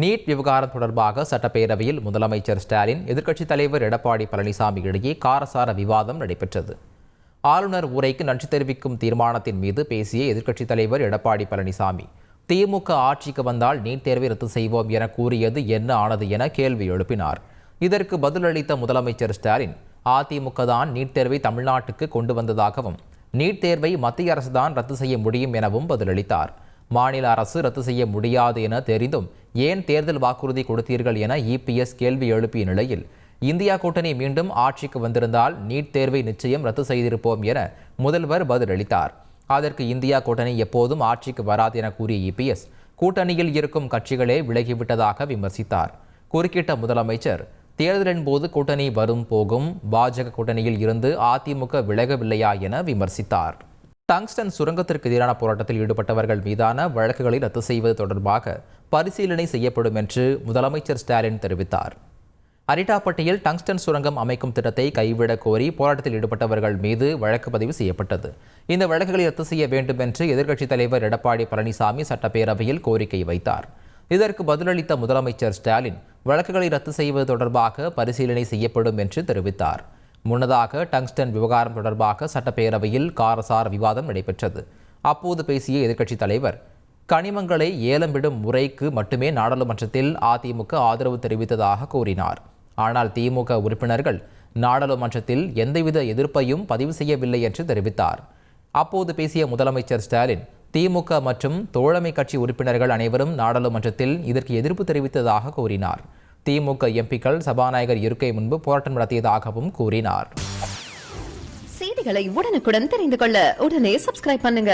NEET விவகாரம் தொடர்பாக சட்டப்பேரவையில் முதலமைச்சர் ஸ்டாலின் எதிர்க்கட்சித் தலைவர் எடப்பாடி பழனிசாமி இடையே காரசார விவாதம் நடைபெற்றது. ஆளுநர் உரைக்கு நன்றி தெரிவிக்கும் தீர்மானத்தின் மீது பேசிய எதிர்க்கட்சித் தலைவர் எடப்பாடி பழனிசாமி, திமுக ஆட்சிக்கு வந்தால் நீட் தேர்வை ரத்து செய்வோம் என கூறியது என்ன ஆனது என கேள்வி எழுப்பினார். இதற்கு பதிலளித்த முதலமைச்சர் ஸ்டாலின், அதிமுக தான் நீட் தேர்வை தமிழ்நாட்டுக்கு கொண்டு வந்ததாகவும் நீட் தேர்வை மத்திய அரசுதான் ரத்து செய்ய முடியும் எனவும் பதிலளித்தார். மாநில அரசு ரத்து செய்ய முடியாது என தெரிந்தும் ஏன் தேர்தல் வாக்குறுதி கொடுத்தீர்கள் என இபிஎஸ் கேள்வி எழுப்பிய நிலையில், இந்தியா கூட்டணி மீண்டும் ஆட்சிக்கு வந்திருந்தால் நீட் தேர்வை நிச்சயம் ரத்து செய்திருப்போம் என முதல்வர் பதிலளித்தார். அதற்கு இந்தியா கூட்டணி எப்போதும் ஆட்சிக்கு வராது என கூறிய இபிஎஸ், கூட்டணியில் இருக்கும் கட்சிகளே விலகிவிட்டதாக விமர்சித்தார். குறுக்கிட்ட முதலமைச்சர், தேர்தலின் போது கூட்டணி வரும் போகும், பாஜக கூட்டணியில் இருந்து அதிமுக விலகவில்லையா என விமர்சித்தார். டங்ஸ்டன் சுரங்கத்திற்கு எதிரான போராட்டத்தில் ஈடுபட்டவர்கள் மீதான வழக்குகளை ரத்து செய்வது தொடர்பாக பரிசீலனை செய்யப்படும் என்று முதலமைச்சர் ஸ்டாலின் தெரிவித்தார். அரிட்டாப்பட்டியில் டங்ஸ்டன் சுரங்கம் அமைக்கும் திட்டத்தை கைவிடக் கோரி போராட்டத்தில் ஈடுபட்டவர்கள் மீது வழக்கு பதிவு செய்யப்பட்டது. இந்த வழக்குகளை ரத்து செய்ய வேண்டும் என்று எதிர்க்கட்சித் தலைவர் எடப்பாடி பழனிசாமி சட்டப்பேரவையில் கோரிக்கை வைத்தார். இதற்கு பதிலளித்த முதலமைச்சர் ஸ்டாலின், வழக்குகளை ரத்து செய்வது தொடர்பாக பரிசீலனை செய்யப்படும் என்று தெரிவித்தார். முன்னதாக டங்ஸ்டன் விவகாரம் தொடர்பாக சட்டப்பேரவையில் காரசார விவாதம் நடைபெற்றது. அப்போது பேசிய எதிர்க்கட்சித் தலைவர், கனிமங்களை ஏலம் விடும் முறைக்கு மட்டுமே நாடாளுமன்றத்தில் அதிமுக ஆதரவு தெரிவித்ததாக கூறினார். ஆனால் திமுக உறுப்பினர்கள் நாடாளுமன்றத்தில் எந்தவித எதிர்ப்பையும் பதிவு செய்யவில்லை என்று தெரிவித்தார். அப்போது பேசிய முதலமைச்சர் ஸ்டாலின், திமுக மற்றும் தோழமை கட்சி உறுப்பினர்கள் அனைவரும் நாடாளுமன்றத்தில் இதற்கு எதிர்ப்பு தெரிவித்ததாக கூறினார். திமுக எம்பிக்கள் சபாநாயகர் இருக்கை முன்பு போராட்டம் நடத்தியதாகவும் கூறினார். செய்திகளை உடனுக்குடன் தெரிந்து கொள்ள உடனே சப்ஸ்கிரைப் பண்ணுங்க.